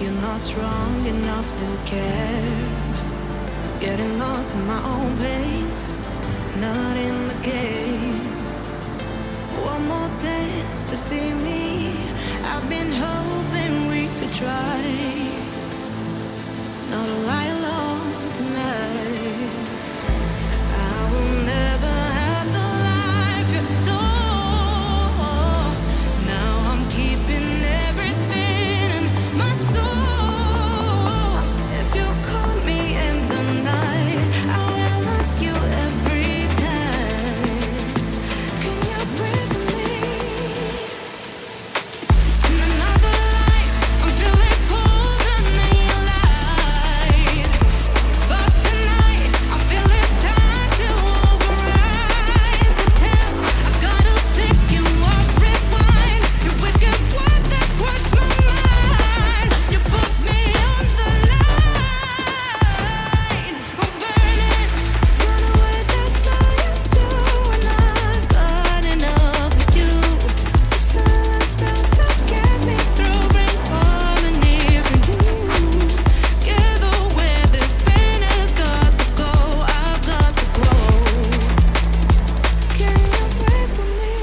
you're not strong enough to care. Getting lost in my own pain, not in the game. One more dance to see me. I've been hoping we could try not to lie alone tonight. I will never have the life you stole. Now I'm keeping everything in my soul. If you call me in the night, I will ask you every time, can you breathe with me? In another life, I'm feeling colder than your light. But tonight, I feel it's time to override the tale. I gotta pick you up, rewind. Your wicked word that crushed my mind. You put me on the line. I'm burning, run away, that's all you do. And I've got enough of you. The silence spell to get me through, bring harmony for you. Together where this pain has got to go, I've got to grow. Can you breathe for me?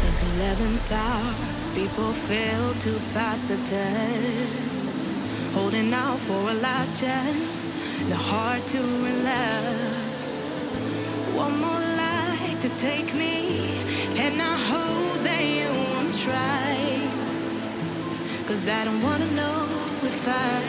At the 11th hour, people fail to pass the test. Holding out for a last chance, the heart to relax. One more light to take me, and I hope that you won't try. 'Cause I don't wanna know if I